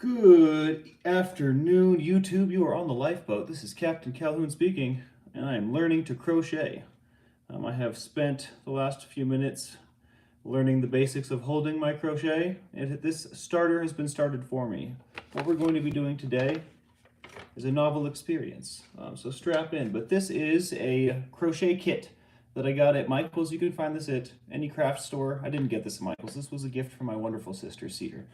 Good afternoon, YouTube. You are on the lifeboat. This is Captain Calhoun speaking, and I am learning to crochet. I have spent the last few minutes learning the basics of holding my crochet, and this starter has been started for me. What we're going to be doing today is a novel experience, so strap in. But this is a crochet kit that I got at Michael's. You can find this at any craft store. I didn't get this at Michael's. This was a gift from my wonderful sister, Cedar.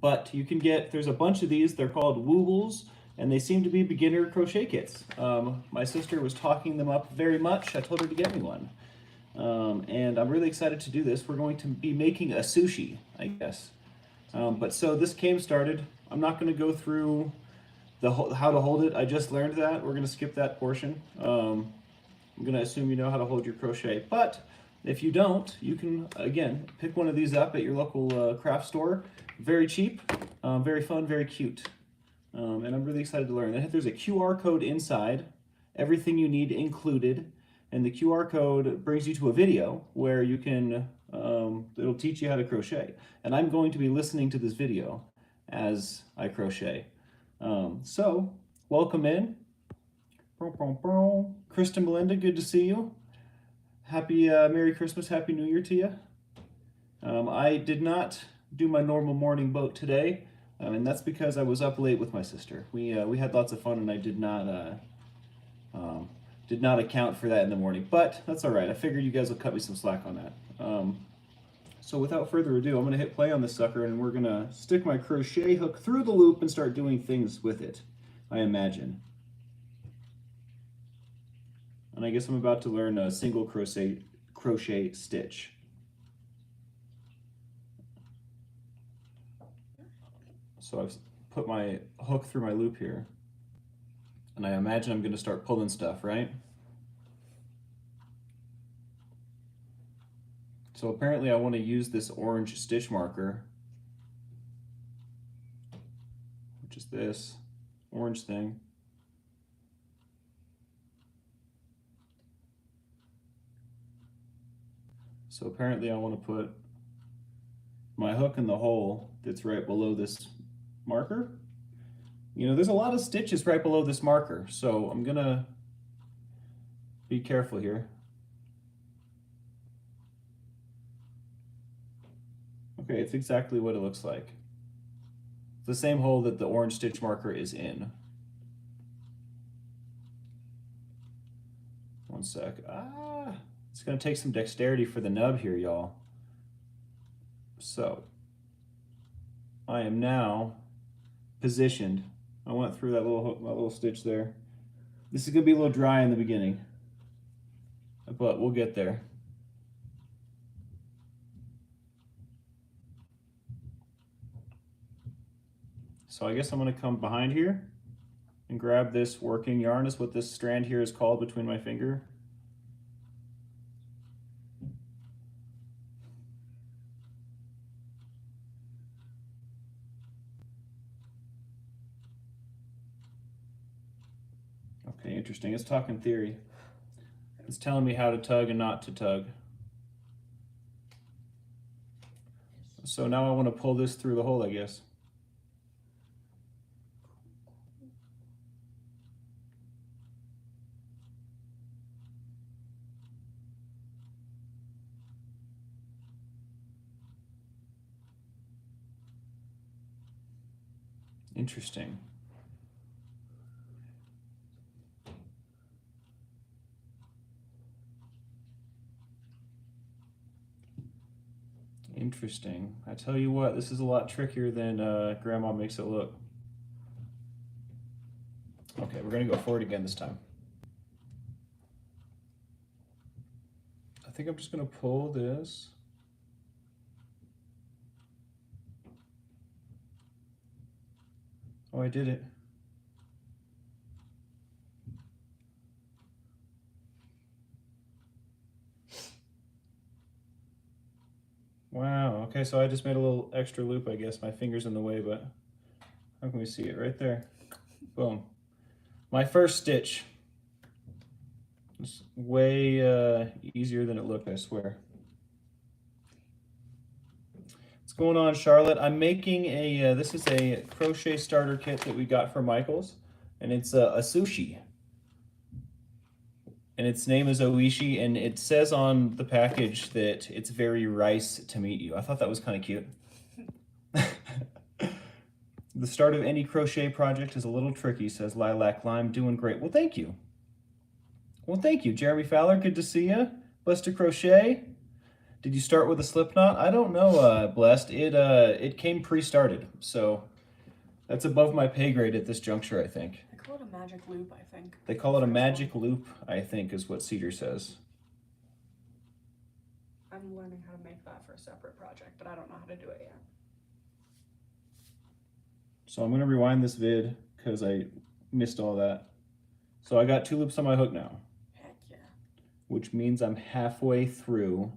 But you can get, there's a bunch of these, they're called Woobles, and they seem to be beginner crochet kits. My sister was talking them up very much. I told her to get me one. And I'm really excited to do this. We're going to be making a sushi, I guess. But so this came started. I'm not going to go through how to hold it. I just learned that. We're going to skip that portion. I'm going to assume you know how to hold your crochet. But if you don't, you can, again, pick one of these up at your local craft store. Very cheap, very fun, very cute. And I'm really excited to learn. There's a QR code inside, everything you need included. And the QR code brings you to a video where you can, it'll teach you how to crochet. And I'm going to be listening to this video as I crochet. So, welcome in. Krista Melinda, good to see you. Happy Merry Christmas, Happy New Year to you. I did not do my normal morning boat today, and that's because I was up late with my sister. We had lots of fun, and I did not account for that in the morning, but that's all right. I figured you guys will cut me some slack on that. So without further ado, I'm going to hit play on this sucker, and we're going to stick my crochet hook through the loop and start doing things with it, I imagine. And I guess I'm about to learn a single crochet stitch. So I've put my hook through my loop here, and I imagine I'm going to start pulling stuff, right? So apparently I want to use this orange stitch marker, which is this orange thing. So apparently I want to put my hook in the hole that's right below this marker. You know, there's a lot of stitches right below this marker, so I'm gonna be careful here. Okay, it's exactly what it looks like. It's the same hole that the orange stitch marker is in. One sec. It's gonna take some dexterity for the nub here, y'all. So, I am now positioned. I went through that little stitch there. This is gonna be a little dry in the beginning, but we'll get there. So I guess I'm gonna come behind here and grab this working yarn, is what this strand here is called between my finger. Okay, interesting. It's talking theory. It's telling me how to tug and not to tug. So now I want to pull this through the hole, I guess. Interesting. Interesting. I tell you what, this is a lot trickier than Grandma makes it look. Okay, we're gonna go forward again this time. I think I'm just gonna pull this. Oh, I did it. Wow, okay, so I just made a little extra loop, I guess. My finger's in the way, but how can we see it? Right there. Boom. My first stitch. It's way easier than it looked, I swear. going on, Charlotte? I'm making a, this is a crochet starter kit that we got from Michael's, and it's a sushi. And its name is Oishi, and it says on the package that it's very rice to meet you. I thought that was kind of cute. The start of any crochet project is a little tricky, says Lilac Lime. Doing great. Well, thank you. Well, thank you, Jeremy Fowler. Good to see you. Blessed to Crochet. Did you start with a slip knot? I don't know, Blessed. It came pre-started, so that's above my pay grade at this juncture, I think. They call it a magic loop, I think. They call it a magic loop, I think, is what Cedar says. I'm learning how to make that for a separate project, but I don't know how to do it yet. So I'm going to rewind this vid because I missed all that. So I got 2 loops on my hook now. Heck yeah. Which means I'm halfway through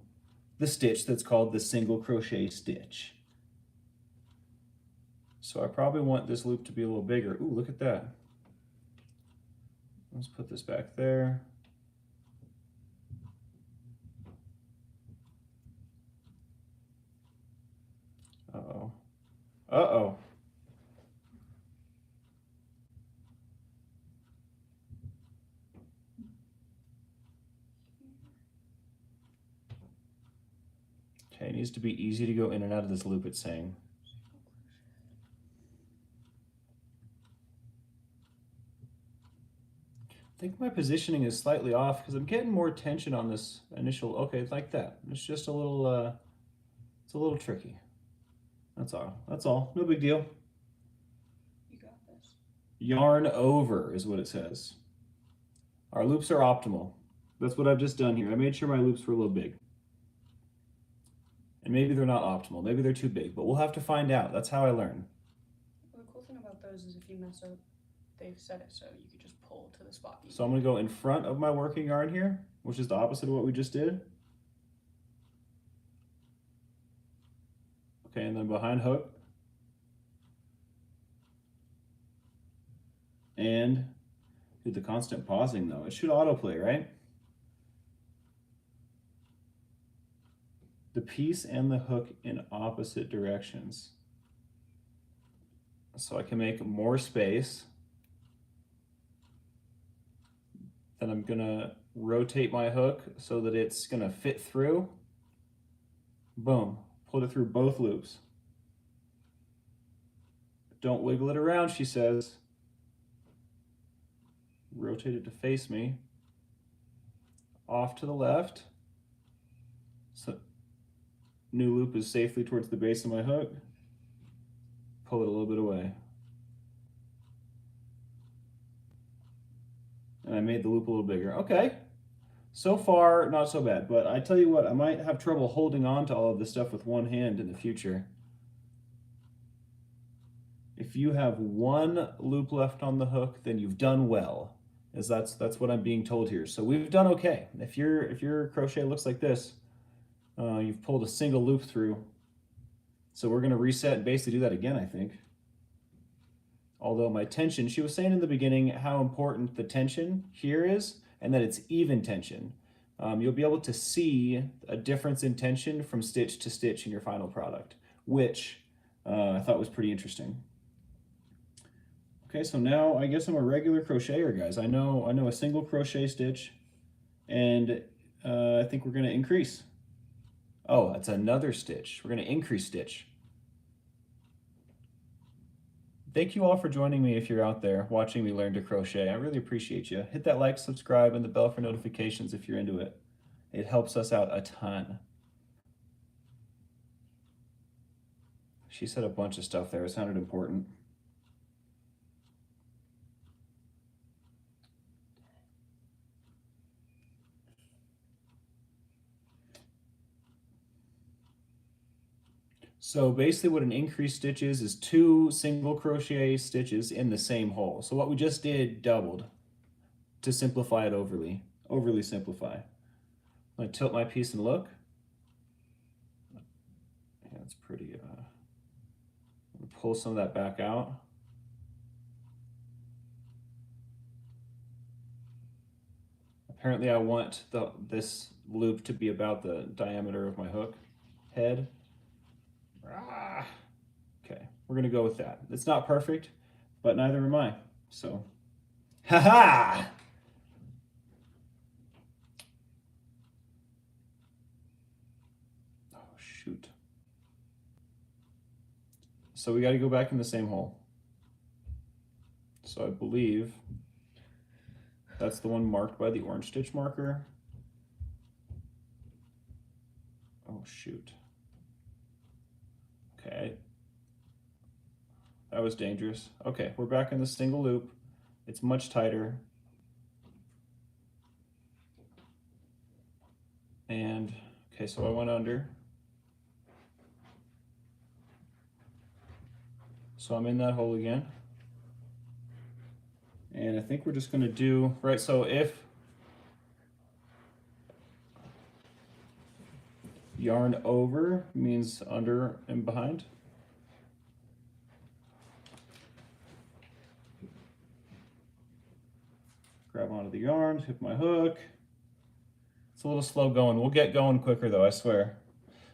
the stitch that's called the single crochet stitch. So I probably want this loop to be a little bigger. Ooh, look at that. Let's put this back there. Uh-oh. Uh-oh. Okay, it needs to be easy to go in and out of this loop, it's saying. I think my positioning is slightly off because I'm getting more tension on this initial, okay, like that. It's just a little, it's a little tricky. That's all. That's all. No big deal. You got this. Yarn over is what it says. Our loops are optimal. That's what I've just done here. I made sure my loops were a little big. And maybe they're not optimal. Maybe they're too big, but we'll have to find out. That's how I learn. Well, the cool thing about those is if you mess up, they've set it so you could just pull to the spot. So I'm going to go in front of my working yarn here, which is the opposite of what we just did. Okay, and then behind hook. And do the constant pausing though. It should autoplay, right? The piece and the hook in opposite directions. So I can make more space. Then I'm gonna rotate my hook so that it's gonna fit through. Boom, pulled it through both loops. Don't wiggle it around, she says. Rotate it to face me. Off to the left. So new loop is safely towards the base of my hook. Pull it a little bit away. And I made the loop a little bigger. Okay. So far, not so bad. But I tell you what, I might have trouble holding on to all of this stuff with one hand in the future. If you have one loop left on the hook, then you've done well. As that's what I'm being told here. So we've done okay. If your crochet looks like this, you've pulled a single loop through. So we're going to reset and basically do that again, I think. Although my tension, she was saying in the beginning how important the tension here is and that it's even tension. You'll be able to see a difference in tension from stitch to stitch in your final product, which I thought was pretty interesting. Okay, so now I guess I'm a regular crocheter, guys. I know a single crochet stitch, and I think we're going to increase. Oh, that's another stitch. We're going to increase stitch. Thank you all for joining me if you're out there watching me learn to crochet. I really appreciate you. Hit that like, subscribe, and the bell for notifications if you're into it. It helps us out a ton. She said a bunch of stuff there. It sounded important. So basically what an increased stitch is 2 single crochet stitches in the same hole. So what we just did doubled to simplify it overly simplify. I'm going to tilt my piece and look. Yeah, it's pretty, pull some of that back out. Apparently I want this loop to be about the diameter of my hook head. Ah. Okay, we're gonna go with that. It's not perfect, but neither am I. So, ha-ha! Oh, shoot. So we got to go back in the same hole. So I believe that's the one marked by the orange stitch marker. Oh, shoot. Okay. That was dangerous. Okay, we're back in the single loop. It's much tighter. And, okay, so I went under. So I'm in that hole again. And I think we're just gonna do, right, so if yarn over means under and behind. Grab onto the yarn, hook my hook. It's a little slow going. We'll get going quicker though, I swear.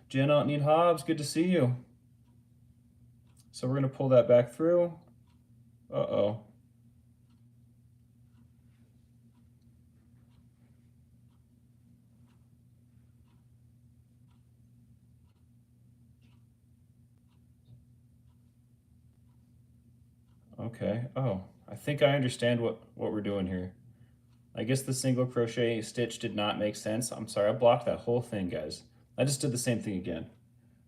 Jenna Need Hobbs, good to see you. So we're gonna pull that back through. Uh-oh. Okay, oh, I think I understand what we're doing here. I guess the single crochet stitch did not make sense. I'm sorry, I blocked that whole thing, guys. I just did the same thing again.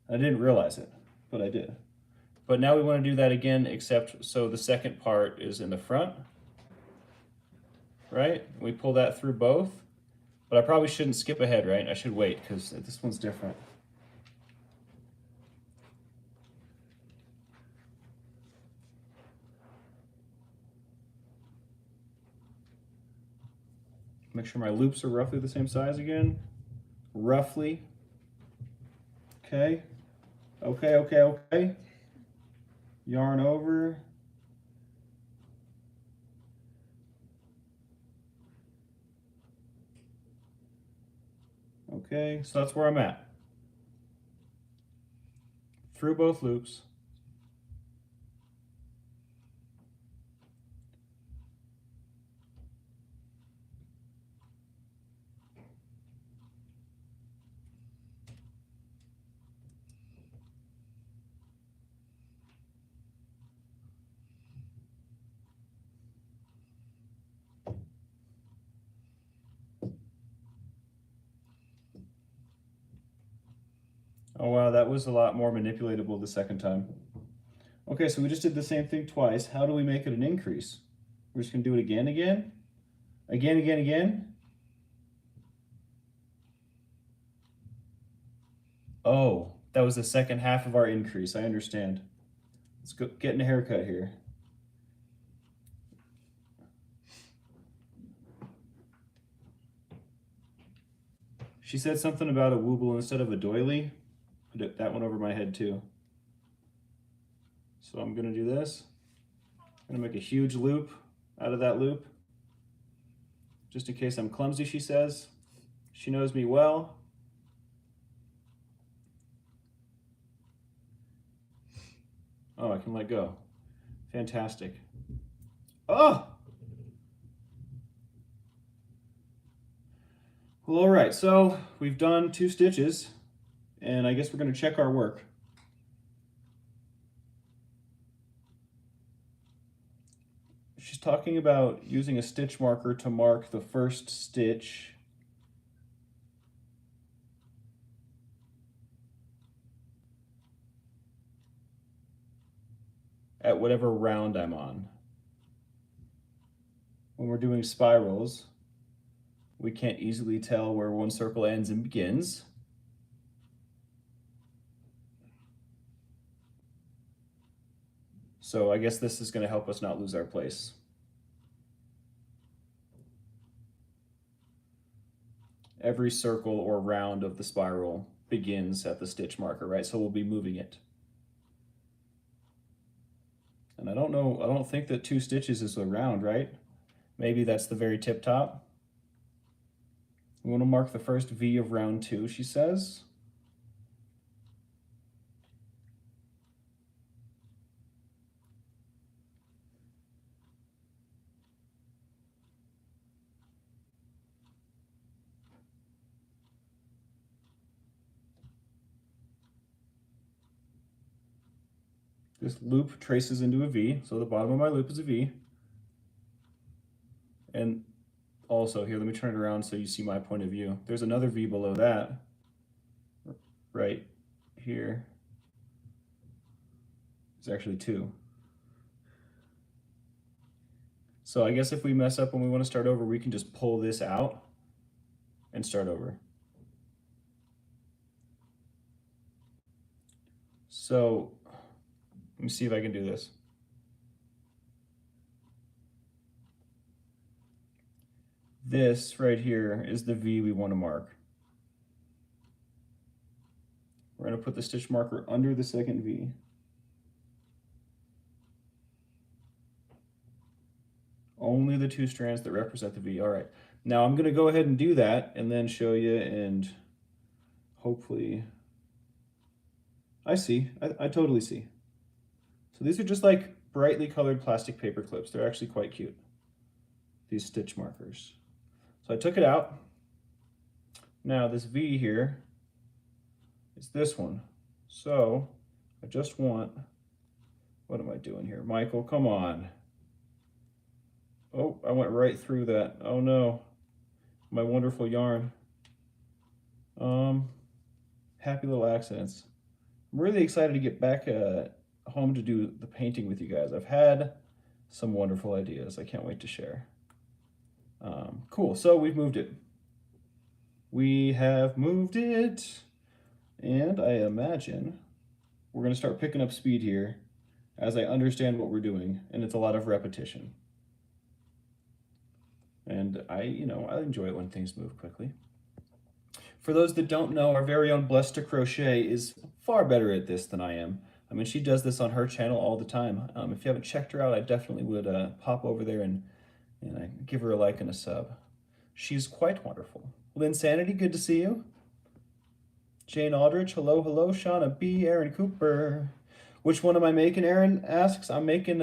I didn't realize it, but I did. But now we want to do that again, except so the second part is in the front, right? We pull that through both, but I probably shouldn't skip ahead, right? I should wait because this one's different. Make sure my loops are roughly the same size again. Roughly. Okay. Okay, okay, okay. Yarn over. Okay, so that's where I'm at. Through both loops. Oh wow, that was a lot more manipulatable the second time. Okay, so we just did the same thing twice. How do we make it an increase? We're just gonna do it again, again? Again, again, again? Oh, that was the second half of our increase, I understand. Let's go getting a haircut here. She said something about a wooble instead of a doily. Put that one over my head too. So I'm gonna do this. I'm gonna make a huge loop out of that loop. Just in case I'm clumsy, she says. She knows me well. Oh, I can let go. Fantastic. Oh! Well, all right, so we've done 2 stitches, and I guess we're gonna check our work. She's talking about using a stitch marker to mark the first stitch. At whatever round I'm on. When we're doing spirals, we can't easily tell where one circle ends and begins. So I guess this is going to help us not lose our place. Every circle or round of the spiral begins at the stitch marker, right? So we'll be moving it. And I don't think that 2 stitches is a round, right? Maybe that's the very tip top. We want to mark the first V of round 2, she says. This loop traces into a V, so the bottom of my loop is a V. And also, here, let me turn it around so you see my point of view. There's another V below that, right here. There's actually two. So I guess if we mess up when we want to start over, we can just pull this out and start over. So let me see if I can do this. This right here is the V we want to mark. We're going to put the stitch marker under the second V. Only the two strands that represent the V. All right. Now I'm going to go ahead and do that and then show you, and hopefully I see. I totally see. So these are just like brightly colored plastic paper clips. They're actually quite cute, these stitch markers. So I took it out. Now this V here is this one. So I just want, what am I doing here? Michael, come on. Oh, I went right through that. Oh no, my wonderful yarn. Happy little accidents. I'm really excited to get back home to do the painting with you guys. I've had some wonderful ideas. I can't wait to share. Cool, so we've moved it. We have moved it, and I imagine we're gonna start picking up speed here as I understand what we're doing, and it's a lot of repetition. And I enjoy it when things move quickly. For those that don't know, our very own Blessed to Crochet is far better at this than I am. I mean, she does this on her channel all the time. If you haven't checked her out, I definitely would pop over there and give her a like and a sub. She's quite wonderful. Lynn Sanity, good to see you. Jane Aldrich, hello, hello. Shauna B, Aaron Cooper. Which one am I making? Aaron asks. I'm making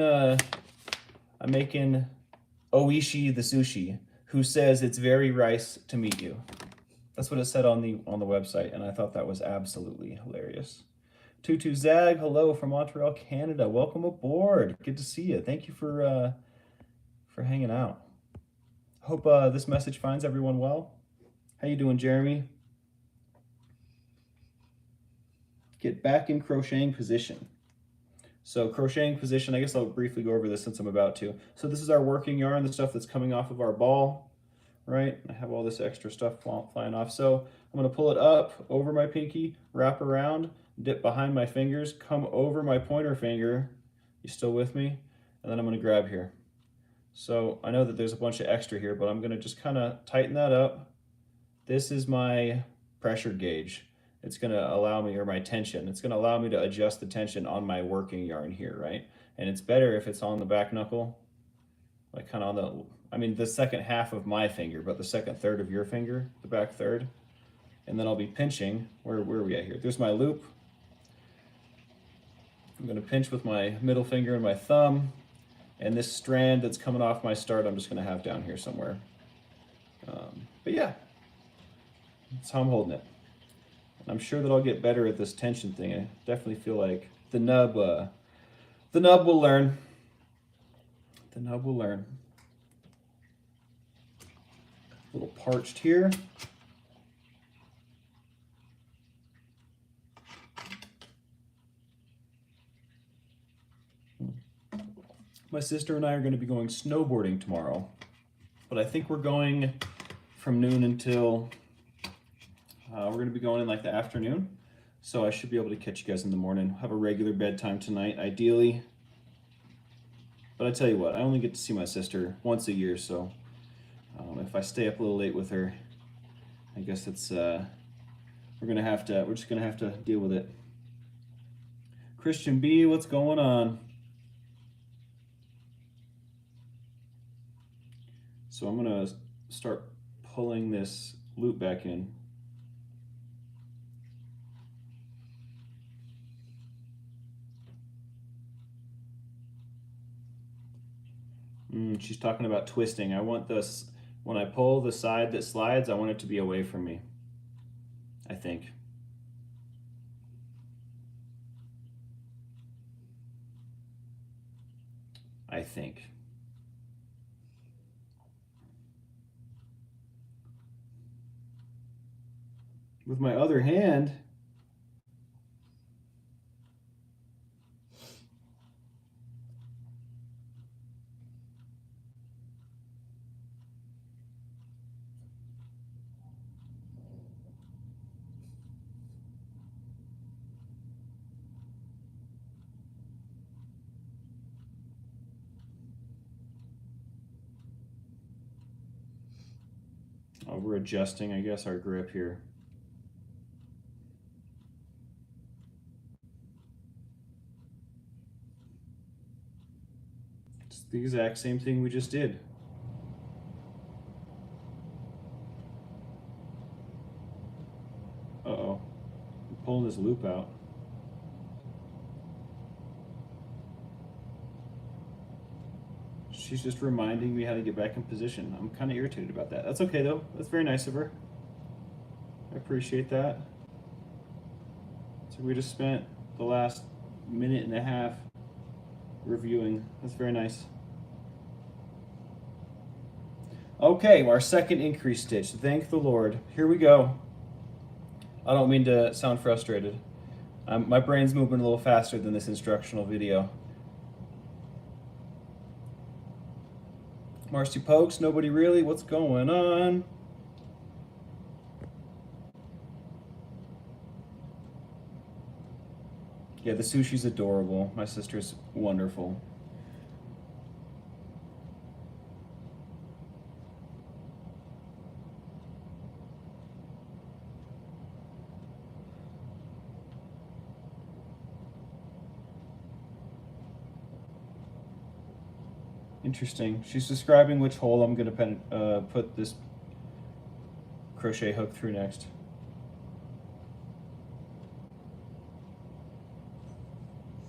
Oishi the sushi, who says it's very rice to meet you. That's what it said on the website, and I thought that was absolutely hilarious. Tutu Zag, hello from Montreal, Canada. Welcome aboard. Good to see you. Thank you for hanging out. Hope this message finds everyone well. How you doing, Jeremy? Get back in crocheting position. So crocheting position, I guess I'll briefly go over this since I'm about to. So this is our working yarn, the stuff that's coming off of our ball, right? I have all this extra stuff flying off. So I'm gonna pull it up over my pinky, wrap around, dip behind my fingers, come over my pointer finger. You still with me? And then I'm gonna grab here. So I know that there's a bunch of extra here, but I'm gonna just kind of tighten that up. This is my pressure gauge. It's gonna allow me, or my tension, it's gonna allow me to adjust the tension on my working yarn here, right? And it's better if it's on the back knuckle, like kind of on the second half of my finger, but the second third of your finger, the back third. And then I'll be pinching, where are we at here? There's my loop. I'm gonna pinch with my middle finger and my thumb, and this strand that's coming off my start, I'm just gonna have down here somewhere. But yeah, that's how I'm holding it. I'm sure that I'll get better at this tension thing. I definitely feel like the nub will learn. The nub will learn. A little parched here. My sister and I are going to be going snowboarding tomorrow, but I think we're going from noon until we're going to be going in like the afternoon, so I should be able to catch you guys in the morning. Have a regular bedtime tonight, ideally. But I tell you what, I only get to see my sister once a year, so if I stay up a little late with her, I guess it's we're just gonna have to deal with it. Christian B, what's going on? So I'm gonna start pulling this loop back in. She's talking about twisting. I want this, when I pull the side that slides, I want it to be away from me, I think. I think. With my other hand, we're adjusting, I guess, our grip here. It's the exact same thing we just did. Uh-oh. I'm pulling this loop out. She's just reminding me how to get back in position. I'm kind of irritated about that. That's okay, though. That's very nice of her. I appreciate that. So we just spent the last minute and a half reviewing. That's very nice. Okay, our second increase stitch. Thank the Lord. Here we go. I don't mean to sound frustrated. My brain's moving a little faster than this instructional video. Marcy Pokes, nobody really. What's going on? Yeah, the sushi's adorable. My sister's wonderful. Interesting. She's describing which hole I'm going to put this crochet hook through next.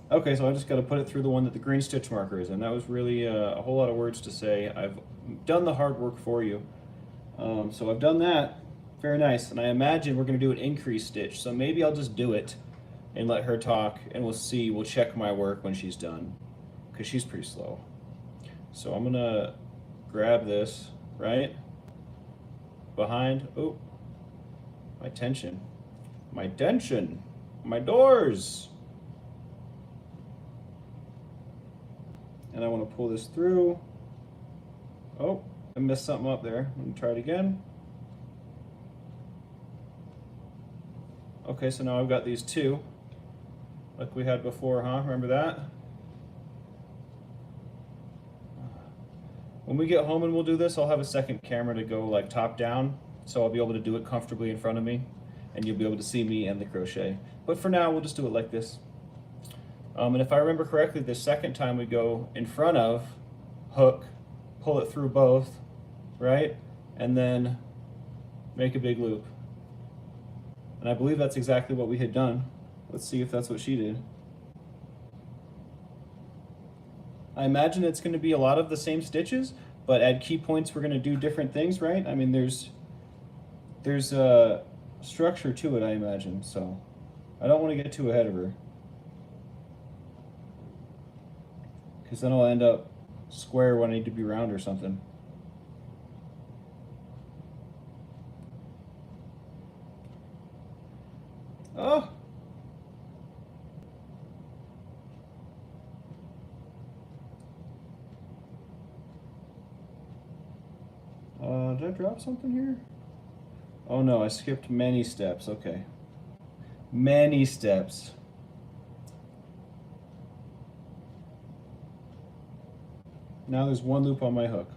Okay, so I just got to put it through the one that the green stitch marker is in. That was really a whole lot of words to say. I've done the hard work for you. So I've done that. Very nice. And I imagine we're going to do an increase stitch. So maybe I'll just do it and let her talk, and we'll see. We'll check my work when she's done, because she's pretty slow. So I'm going to grab this, right? Behind. Oh, my tension. My tension. My doors. And I want to pull this through. Oh, I messed something up there. Let me try it again. Okay, so now I've got these two, like we had before, huh? Remember that? When we get home and we'll do this, I'll have a second camera to go like top down, so I'll be able to do it comfortably in front of me, and you'll be able to see me and the crochet. But for now, we'll just do it like this. And if I remember correctly, the second time we go in front of, hook, pull it through both, right? And then make a big loop. And I believe that's exactly what we had done. Let's see if that's what she did. I imagine it's going to be a lot of the same stitches, but at key points we're going to do different things, right? I mean, there's a structure to it, I imagine, so I don't want to get too ahead of her, because then I'll end up square when I need to be round or something. Oh! Did I drop something here? Oh no, I skipped many steps. Okay. Many steps. Now there's one loop on my hook.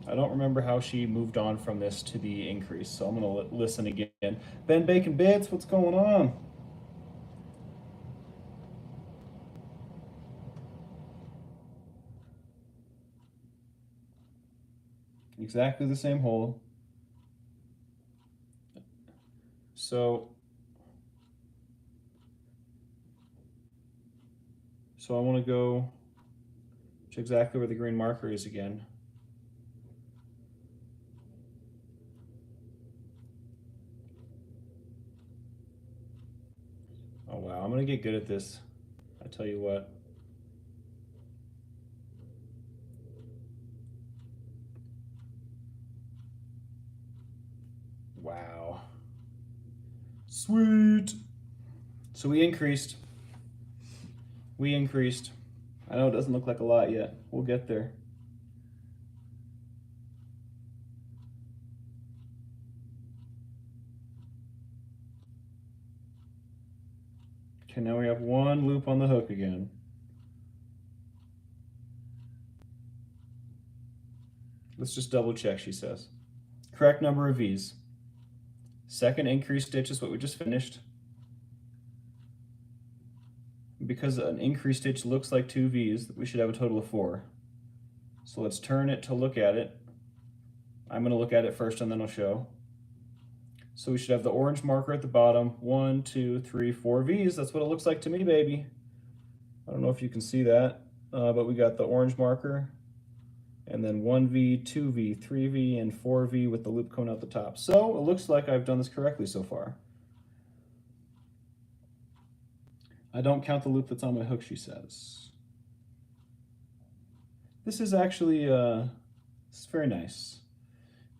I don't remember how she moved on from this to the increase, so I'm going to listen again. Ben Bacon Bits, what's going on? Exactly the same hole. So I want to go to exactly where the green marker is again. Oh wow, I'm gonna get good at this. I tell you what. Wow. Sweet. So we increased. We increased. I know it doesn't look like a lot yet. We'll get there. Okay, now we have one loop on the hook again. Let's just double check, she says. Correct number of V's. Second increased stitch is what we just finished. Because an increased stitch looks like 2 V's, we should have a total of 4. So let's turn it to look at it. I'm going to look at it first and then I'll show. So we should have the orange marker at the bottom. 1, 2, 3, 4 V's. That's what it looks like to me, baby. I don't know if you can see that, but we got the orange marker, and then 1V, 2V, 3V, and 4V with the loop coming out the top. So it looks like I've done this correctly so far. I don't count the loop that's on my hook, she says. This is actually it's very nice.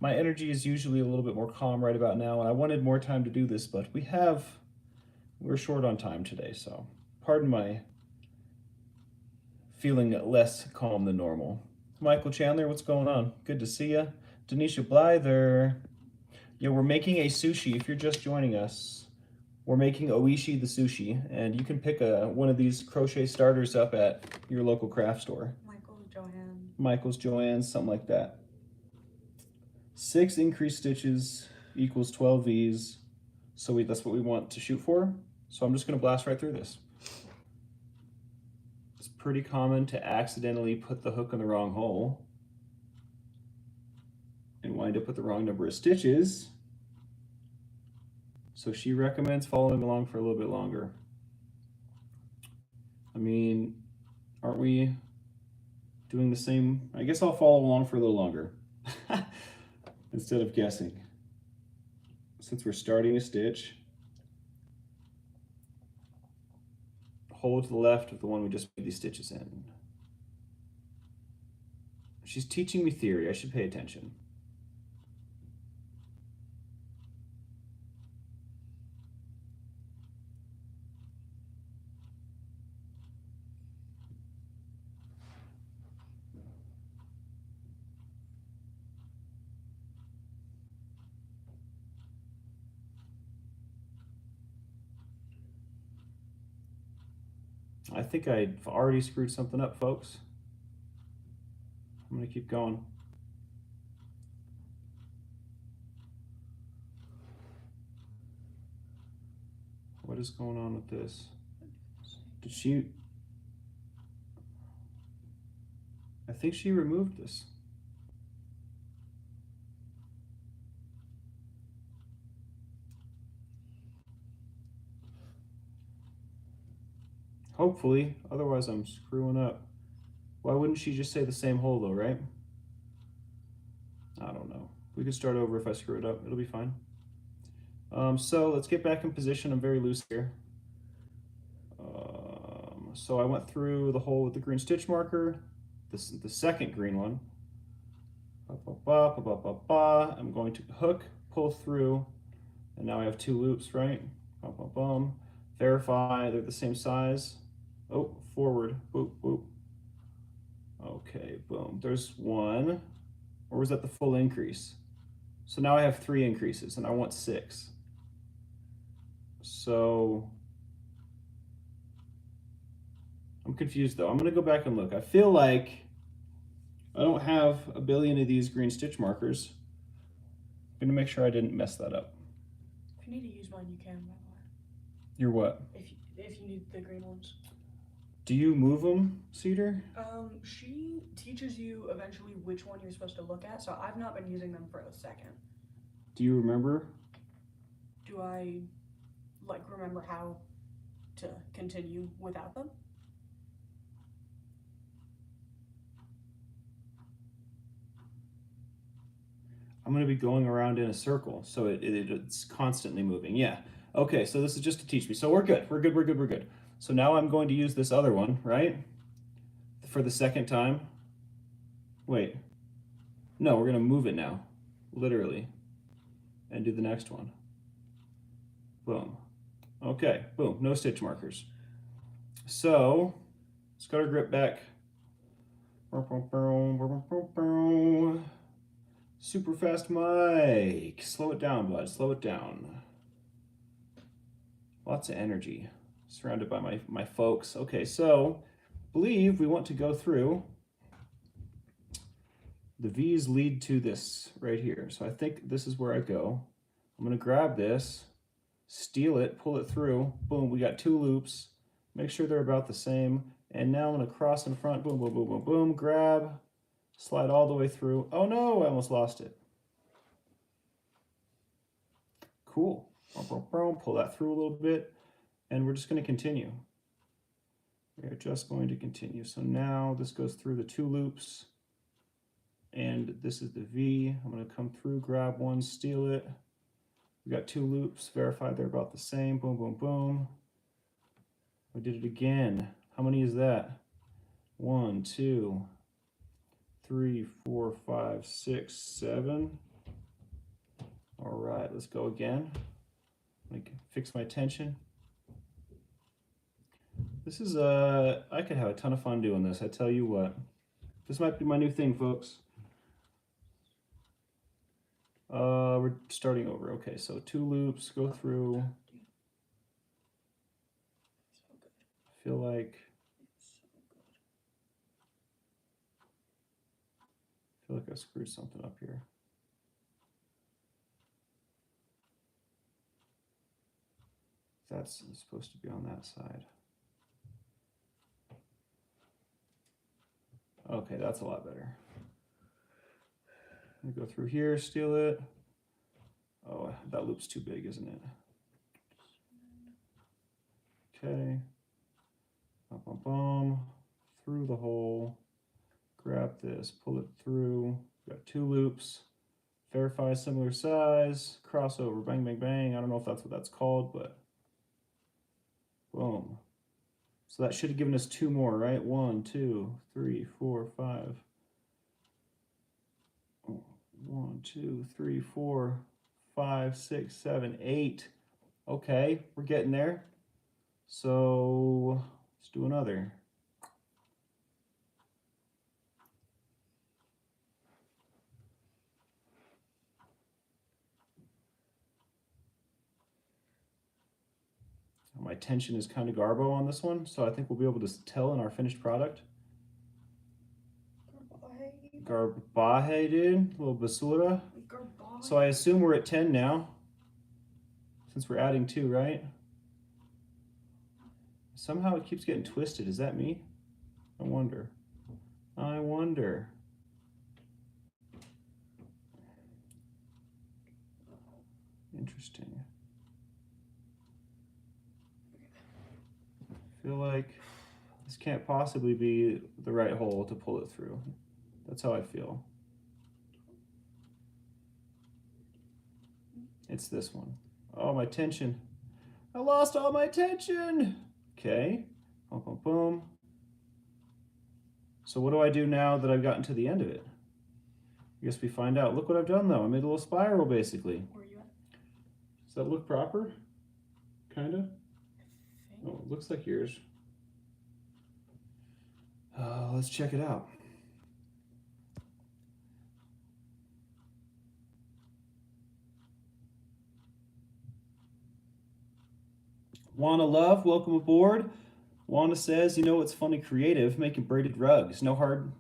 My energy is usually a little bit more calm right about now, and I wanted more time to do this, but we're short on time today, so pardon my feeling less calm than normal. Michael Chandler, what's going on? Good to see you. Denisha Blyther. Yeah, we're making a sushi. If you're just joining us, we're making Oishi the sushi, and you can pick one of these crochet starters up at your local craft store. Michael's, Joann's, something like that. 6 increased stitches equals 12 V's, so that's what we want to shoot for. So I'm just going to blast right through this. It's pretty common to accidentally put the hook in the wrong hole and wind up with the wrong number of stitches. So she recommends following along for a little bit longer. I mean, aren't we doing the same? I guess I'll follow along for a little longer instead of guessing. Since we're starting a stitch, hole to the left of the one we just made these stitches in. She's teaching me theory. I should pay attention. I think I've already screwed something up, folks. I'm going to keep going. What is going on with this? Did she... I think she removed this. Hopefully, otherwise I'm screwing up. Why wouldn't she just say the same hole though, right? I don't know. We could start over if I screw it up. It'll be fine. So let's get back in position. I'm very loose here. So I went through the hole with the green stitch marker, the second green one. I'm going to hook, pull through, and now I have 2 loops, right? Verify they're the same size. Oh, forward, boop, boop. Okay, boom, there's 1. Or was that the full increase? So now I have 3 increases and I want 6. So I'm confused though. I'm gonna go back and look. I feel like I don't have a billion of these green stitch markers. I'm gonna make sure I didn't mess that up. If you need to use mine, you can, by the way. Your what? If you need the green ones. Do you move them, Cedar? She teaches you eventually which one you're supposed to look at, so I've not been using them for a second. Do you remember? Do I, remember how to continue without them? I'm going to be going around in a circle, so it's constantly moving. Yeah. Okay, so this is just to teach me. So we're good. We're good. We're good. We're good. So now I'm going to use this other one, right? For the second time. Wait. No, we're going to move it now. Literally. And do the next one. Boom. Okay, boom. No stitch markers. So let's got our grip back. Super fast mic. Slow it down, bud. Slow it down. Lots of energy. Surrounded by my folks. Okay, so I believe we want to go through. The V's lead to this right here. So I think this is where I go. I'm going to grab this, steal it, pull it through. Boom, we got 2 loops. Make sure they're about the same. And now I'm going to cross in front. Boom, boom, boom, boom, boom. Grab, slide all the way through. Oh no, I almost lost it. Cool. Pull that through a little bit. And we're just going to continue. We're just going to continue. So now this goes through the 2 loops. And this is the V. I'm going to come through, grab one, steal it. We got 2 loops, verify they're about the same. Boom, boom, boom. We did it again. How many is that? 1, 2, 3, 4, 5, 6, 7. All right, let's go again. Fix my tension. This is I could have a ton of fun doing this. I tell you what. This might be my new thing, folks. We're starting over. Okay, so 2 loops, go through. I feel like I screwed something up here. That's supposed to be on that side. Okay, that's a lot better. I'm gonna go through here, steal it. Oh, that loop's too big, isn't it? Okay. Bum, bum, bum. Through the hole. Grab this, pull it through. Got 2 loops. Verify similar size. Crossover. Bang, bang, bang. I don't know if that's what that's called, but boom. So that should have given us 2 more, right? 1, 2, 3, 4, 5. 1, 2, 3, 4, 5, 6, 7, 8. Okay, we're getting there. So let's do another. My tension is kind of garbo on this one, so I think we'll be able to tell in our finished product. Garbaje, dude. A little basura. So I assume we're at 10 now, since we're adding 2, right? Somehow it keeps getting twisted. Is that me? I wonder. I wonder. Interesting. I feel like this can't possibly be the right hole to pull it through. That's how I feel. It's this one. Oh, my tension. I lost all my tension. Okay. Boom, boom, boom. So what do I do now that I've gotten to the end of it? I guess we find out. Look what I've done, though. I made a little spiral, basically. Where are you at? Does that look proper? Kind of? Oh, it looks like yours. Let's check it out. Wanda Love, welcome aboard. Wanda says, you know what's funny creative? Making braided rugs. No hard,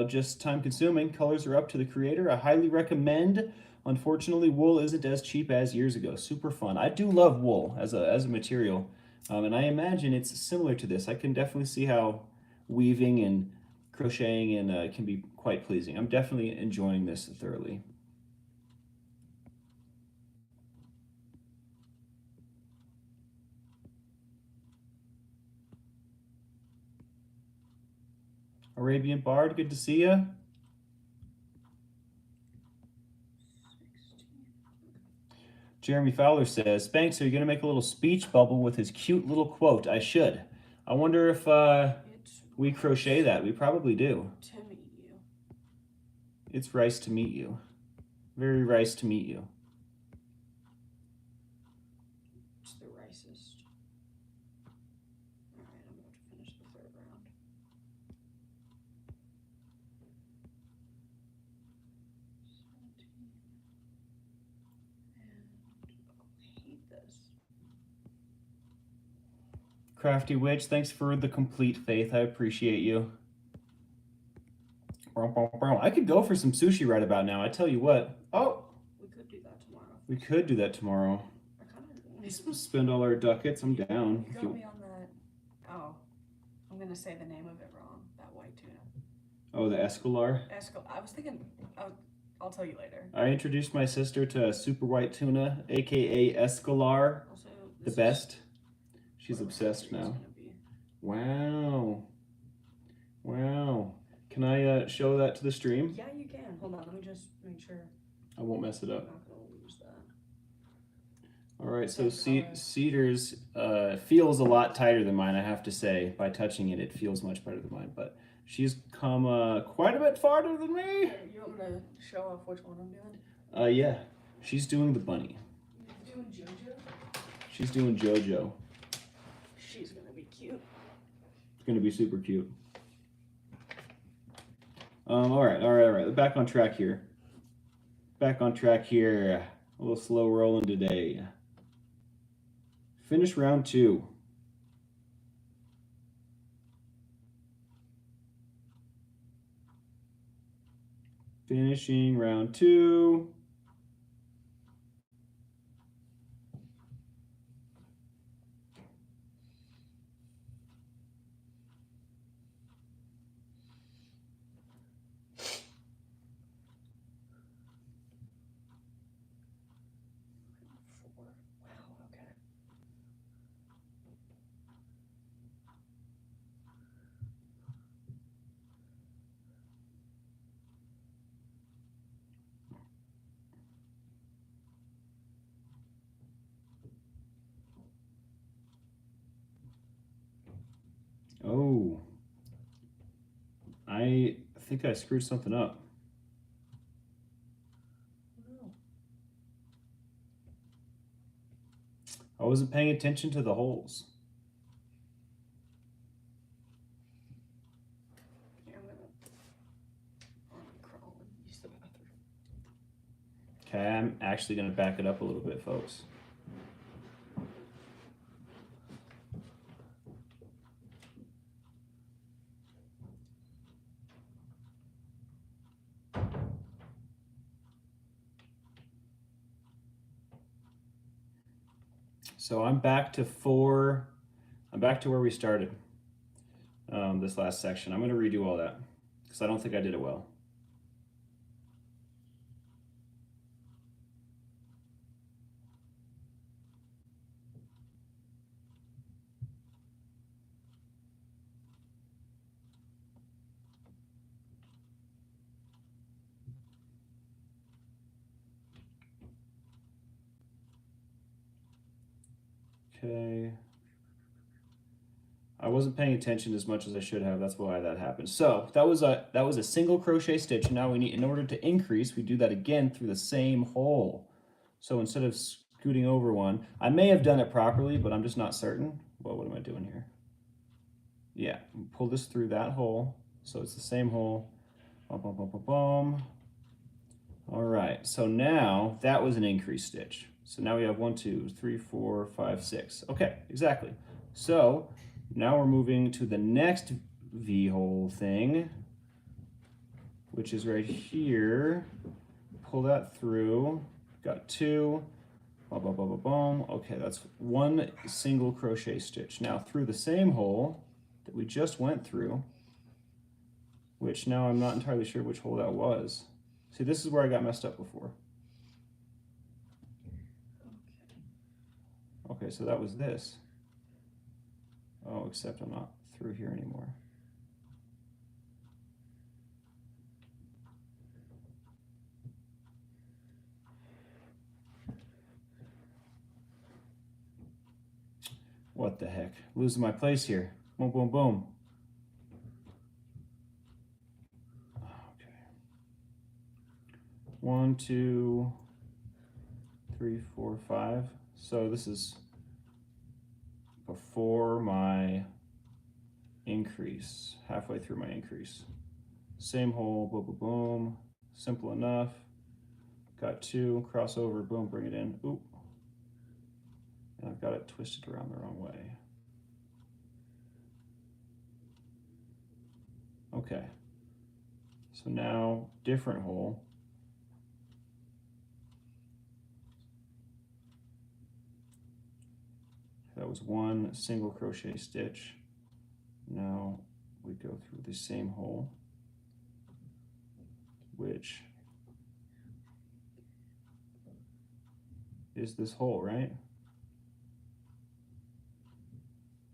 just time consuming. Colors are up to the creator. I highly recommend. Unfortunately, wool isn't as cheap as years ago. Super fun. I do love wool as a material. And I imagine it's similar to this. I can definitely see how weaving and crocheting and can be quite pleasing. I'm definitely enjoying this thoroughly. Arabian Bard, good to see you. Jeremy Fowler says, Spanx, are you going to make a little speech bubble with his cute little quote? I should. I wonder if we crochet that. We probably do. To meet you. It's rice to meet you. Very rice to meet you. It's the ricest. Alright, I'm about to finish the third round. I hate this. Crafty Witch, thanks for the complete faith. I appreciate you. I could go for some sushi right about now. I tell you what. Oh! We could do that tomorrow. We could do that tomorrow. I kind of want to Spend all our ducats. I'm down. You got me on that. Oh, I'm gonna say the name of it wrong. That white tuna. Oh, the Escalar? I was thinking. I'll tell you later. I introduced my sister to super white tuna, aka Escalar. Also, the best. She's obsessed now. Wow. Wow. Can I show that to the stream? Yeah, you can. Hold on, let me just make sure. I won't mess it up. I'm not gonna lose that. All right, so Cedar's feels a lot tighter than mine, I have to say. By touching it, it feels much better than mine, but she's come quite a bit farther than me. You want me to show off which one I'm doing? Yeah. She's doing the bunny. You're doing JoJo? She's doing JoJo. She's gonna be cute. It's gonna be super cute. All right. Back on track here. A little slow rolling today. Finish round 2. Finishing round 2. Oh, I think I screwed something up. No. I wasn't paying attention to the holes. Yeah, I'm crawl and use the bathroom. Okay, I'm actually going to back it up a little bit, folks. So I'm back to 4. I'm back to where we started this last section. I'm going to redo all that because I don't think I did it well. Okay. I wasn't paying attention as much as I should have. That's why that happened. So that was a single crochet stitch. And now we need, in order to increase, we do that again through the same hole. So instead of scooting over one, I may have done it properly, but I'm just not certain. Well, what am I doing here? Yeah, pull this through that hole. So it's the same hole. Bum, bum, bum, bum, bum. All right, so now that was an increase stitch. So now we have 1, 2, 3, 4, 5, 6. Okay, exactly. So now we're moving to the next V-hole thing, which is right here. Pull that through. Got 2. Bum, bum, bum, bum, bum. Okay, that's one single crochet stitch. Now through the same hole that we just went through, which now I'm not entirely sure which hole that was. See, this is where I got messed up before. Okay, so that was this. Oh, except I'm not through here anymore. What the heck? Losing my place here. Boom, boom, boom. Okay. 1, 2, 3, 4, 5. So this is before my increase, halfway through my increase. Same hole, boom, boom, boom. Simple enough. Got 2, cross over, boom, bring it in. Oop. And I've got it twisted around the wrong way. Okay. So now, different hole. That was 1 single crochet stitch. Now we go through the same hole, which is this hole, right?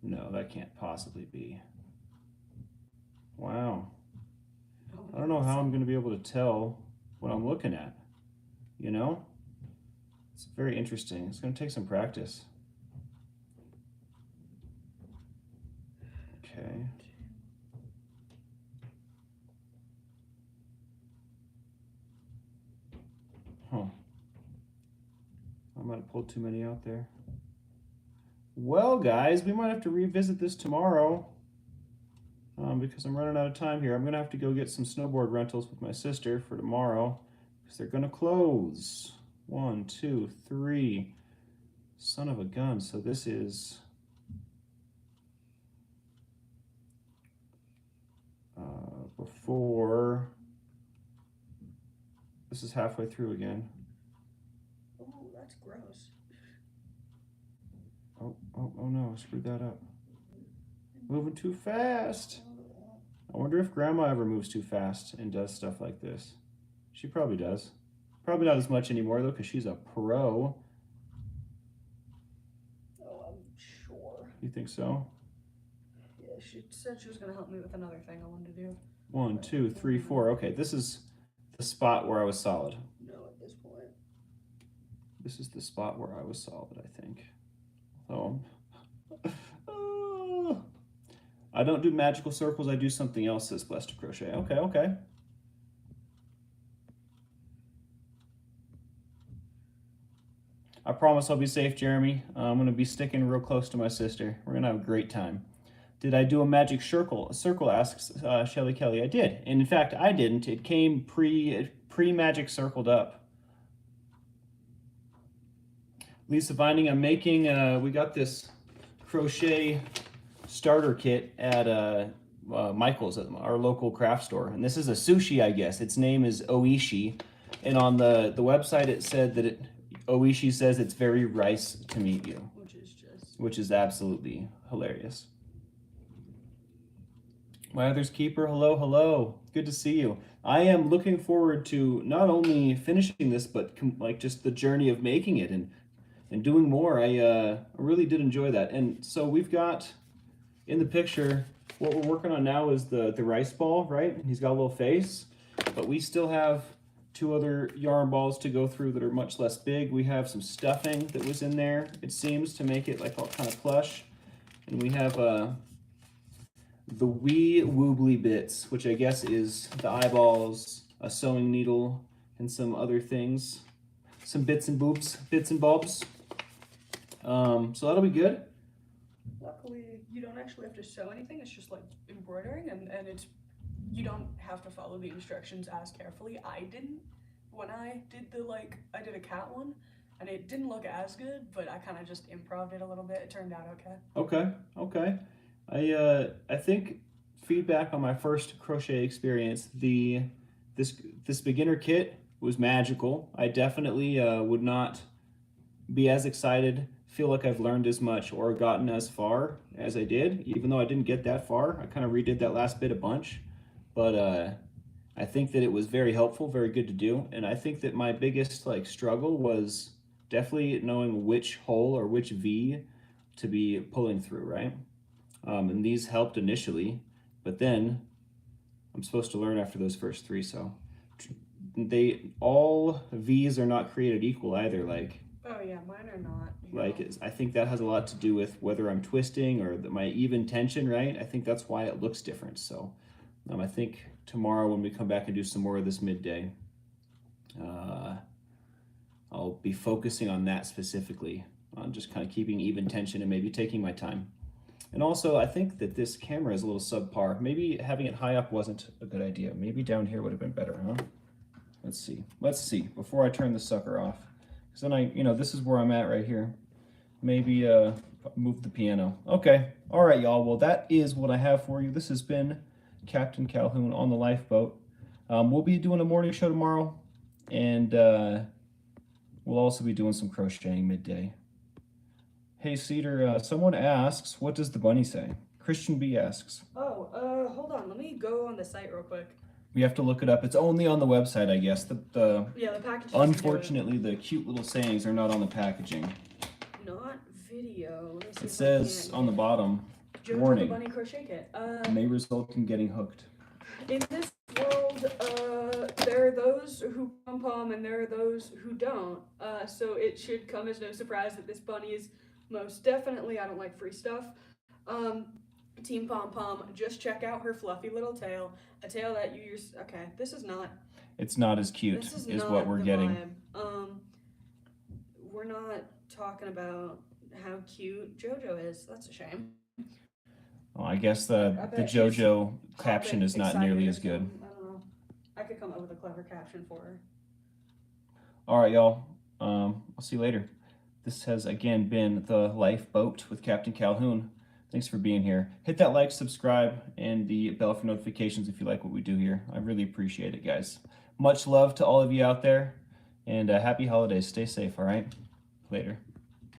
No, that can't possibly be. Wow. I don't know how I'm going to be able to tell what I'm looking at, you know? It's very interesting. It's going to take some practice. Okay. Huh. I might have pulled too many out there. Well, guys, we might have to revisit this tomorrow because I'm running out of time here. I'm going to have to go get some snowboard rentals with my sister for tomorrow because they're going to close. 1, 2, 3. Son of a gun. So this is before. This is halfway through again. Oh, that's gross. Oh no, I screwed that up. Moving too fast. I wonder if Grandma ever moves too fast and does stuff like this. She probably does. Probably not as much anymore though, because she's a pro. Oh, I'm sure. You think so? Yeah, she said she was going to help me with another thing I wanted to do. 1, 2, 3, 4. Okay, this is the spot where I was solid. No, at this point. This is the spot where I was solid, I think. So, I don't do magical circles. I do something else, says Blessed to Crochet. Okay, okay. I promise I'll be safe, Jeremy. I'm going to be sticking real close to my sister. We're going to have a great time. Did I do a magic circle? Circle asks Shelly Kelly. I did. And in fact, I didn't. It came pre-magic circled up. Lisa Vining, I'm making, we got this crochet starter kit at Michael's, at our local craft store. And this is a sushi, I guess. Its name is Oishi. And on the website it said that Oishi says it's very rice to meet you. Which is absolutely hilarious. My other's keeper, hello, hello. Good to see you. I am looking forward to not only finishing this, but like just the journey of making it and doing more. I really did enjoy that. And so we've got in the picture, what we're working on now is the rice ball, right? He's got a little face, but we still have 2 other yarn balls to go through that are much less big. We have some stuffing that was in there, it seems, to make it like all kind of plush. And we have the wee woobly bits, which I guess is the eyeballs, a sewing needle, and some other things. Some bits and bobs. So that'll be good. Luckily, you don't actually have to sew anything. It's just like embroidering, and it's you don't have to follow the instructions as carefully. I didn't when I did I did a cat one, and it didn't look as good, but I kind of just improv'd it a little bit. It turned out okay. Okay. I think feedback on my first crochet experience, this beginner kit was magical. I definitely would not be as excited, feel like I've learned as much or gotten as far as I did, even though I didn't get that far. I kind of redid that last bit a bunch, but I think that it was very helpful, very good to do. And I think that my biggest struggle was definitely knowing which hole or which V to be pulling through, right? And these helped initially, but then I'm supposed to learn after those first 3, so all V's are not created equal either. Oh yeah, mine are not. Like, I think that has a lot to do with whether I'm twisting or my even tension, right? I think that's why it looks different. So I think tomorrow when we come back and do some more of this midday, I'll be focusing on that specifically, on just kind of keeping even tension and maybe taking my time. And also, I think that this camera is a little subpar. Maybe having it high up wasn't a good idea. Maybe down here would have been better, huh? Let's see. Let's see, before I turn the sucker off. Because then this is where I'm at right here. Maybe move the piano. Okay. All right, y'all. Well, that is what I have for you. This has been Captain Calhoun on the lifeboat. We'll be doing a morning show tomorrow, and we'll also be doing some crocheting midday. Hey, Cedar, someone asks, what does the bunny say? Christian B asks. Oh, hold on. Let me go on the site real quick. We have to look it up. It's only on the website, I guess. Yeah, the package. Unfortunately, the cute little sayings are not on the packaging. Not video. It says on the bottom, Jojo warning, the bunny crochet kit. may result in getting hooked. In this world, there are those who pom-pom and there are those who don't. So it should come as no surprise that this bunny is most definitely, I don't like free stuff. Team pom-pom, just check out her fluffy little tail. A tail that you use. Okay, this is not. It's not as cute, is what we're getting. Vibe. We're not talking about how cute JoJo is. That's a shame. Well, I guess the JoJo caption is not nearly as good. I don't know. I could come up with a clever caption for her. All right, y'all. I'll see you later. This has again been The Lifeboat with Captain Calhoun. Thanks for being here. Hit that like, subscribe, and the bell for notifications if you like what we do here. I really appreciate it, guys. Much love to all of you out there, and happy holidays. Stay safe, all right? Later.